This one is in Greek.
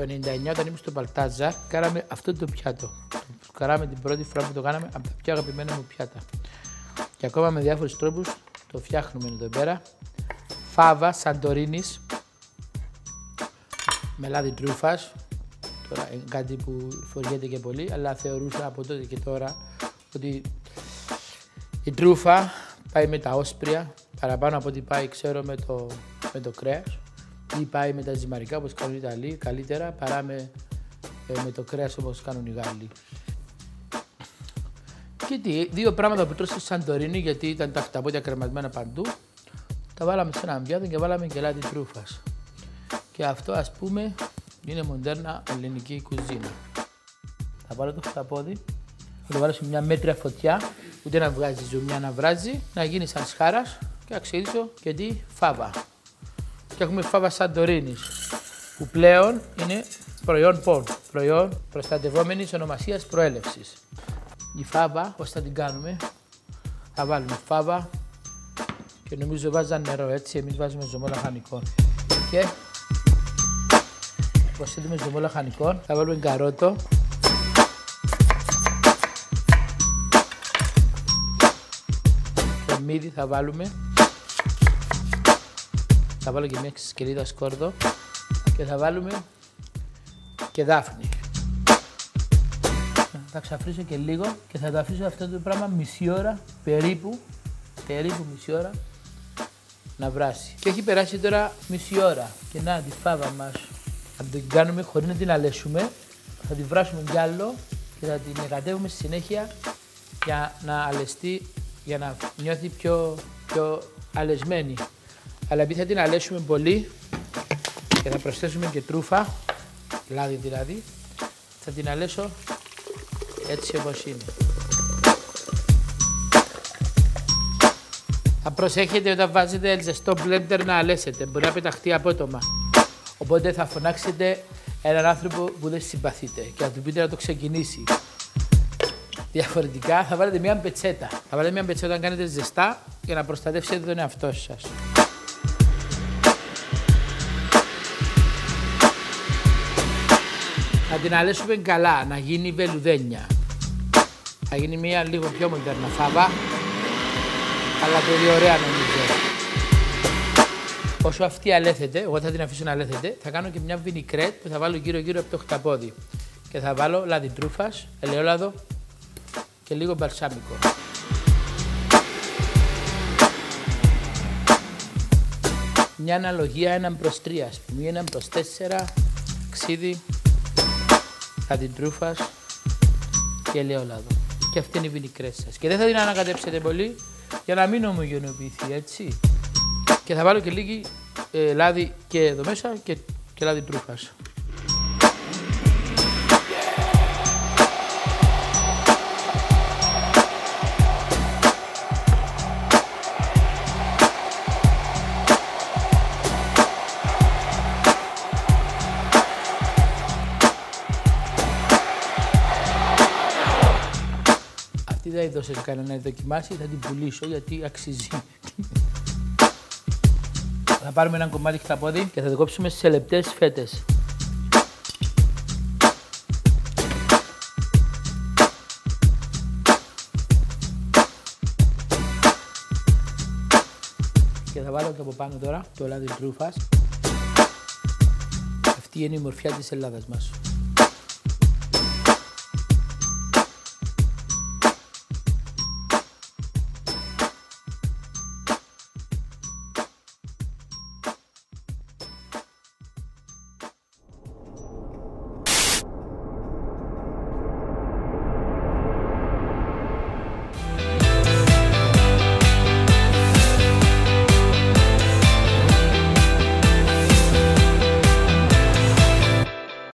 Το 99 όταν ήμουν στο Παλτάζαρ, κάναμε αυτό το πιάτο. Το κάναμε την πρώτη φορά που το κάναμε από τα πιο αγαπημένα μου πιάτα. Και ακόμα με διάφορους τρόπους το φτιάχνουμε εδώ πέρα. Φάβα Σαντορίνης με λάδι τρούφας. Τώρα είναι κάτι που φοριέται και πολύ, αλλά θεωρούσα από τότε και τώρα ότι η τρούφα πάει με τα όσπρια παραπάνω από ό,τι πάει, ξέρω, με το κρέας, ή πάει με τα ζυμαρικά όπως κάνουν οι Ιταλοί, καλύτερα παρά με το κρέας όπως κάνουν οι Γάλλοι. Και δύο πράγματα που τρώσε στη Σαντορίνη, γιατί ήταν τα χταπόδια κρεμασμένα παντού, τα βάλαμε σε έναν πιάτο και βάλαμε και λάδι τρούφας. Και αυτό, ας πούμε, είναι μοντέρνα ελληνική κουζίνα. Θα πάρω το χταπόδι, θα το βάλω σε μια μέτρια φωτιά, ούτε να βγάζει ζουμιά, να βράζει, να γίνει σαν σχάρας και να ξεδίσω και τη φάβα. Και έχουμε φάβα Σαντορίνης, που πλέον είναι προϊόν πόρ, προϊόν προστατευόμενης ονομασίας προέλευσης. Η φάβα, πώς θα την κάνουμε, θα βάλουμε φάβα και νομίζω βάζαν νερό, έτσι, εμείς βάζουμε ζωμό λαχανικών. Και προσθέτουμε ζωμό λαχανικών, θα βάλουμε καρότο. Και μύδι θα βάλουμε. Θα βάλω και μια σκελίδα σκόρδο και θα βάλουμε και δάφνη. Θα ξαφρίσω και λίγο και θα το αφήσω αυτό το πράγμα μισή ώρα, περίπου μισή ώρα να βράσει. Και έχει περάσει τώρα μισή ώρα και να τη φάβα μας θα την κάνουμε χωρίς να την αλέσουμε, θα την βράσουμε κι άλλο και θα την εκατεύουμε στη συνέχεια για να αλεστεί, για να νιώθει πιο αλεσμένη. Αλλά επειδή θα την αλέσουμε πολύ και θα προσθέσουμε και τρούφα, λάδι δηλαδή, θα την αλέσω έτσι όπως είναι. Θα προσέχετε όταν βάζετε ζεστό μπλέντερ να αλέσετε, μπορεί να πεταχτεί απότομα. Οπότε θα φωνάξετε έναν άνθρωπο που δεν συμπαθείτε και θα του πείτε να το ξεκινήσει. Διαφορετικά θα βάλετε μια πετσέτα. Θα βάλετε μια πετσέτα όταν κάνετε ζεστά για να προστατεύσετε τον εαυτό σας. Θα την αλέσουμε καλά, να γίνει βελουδένια. Θα γίνει μια λίγο πιο μοντέρνα φάβα, αλλά πολύ ωραία νομίζω. Όσο αυτή αλέθεται, εγώ θα την αφήσω να αλέθεται, θα κάνω και μια βινικρέτ που θα βάλω γύρω-γύρω από το χταπόδι. Και θα βάλω λάδι τρούφας, ελαιόλαδο και λίγο μπαλσάμικο. Μια αναλογία 1/3, ας πούμε, 1/4, ξύδι, λάδι τρούφας και ελαιόλαδο. Και αυτή είναι η βινικρέτ σας. Και δεν θα την ανακατέψετε πολύ για να μην ομογενοποιηθεί, έτσι. Και θα βάλω και λίγη λάδι και εδώ μέσα και λάδι τρούφας. Αυτή δεν έδωσε κανένα να δοκιμάσει, θα την πουλήσω γιατί αξίζει. Θα πάρουμε ένα κομμάτι χταπόδι και θα το κόψουμε σε λεπτές φέτες. Και θα βάλω και από πάνω τώρα το λάδι τρούφας. Αυτή είναι η μορφιά της Ελλάδας μας.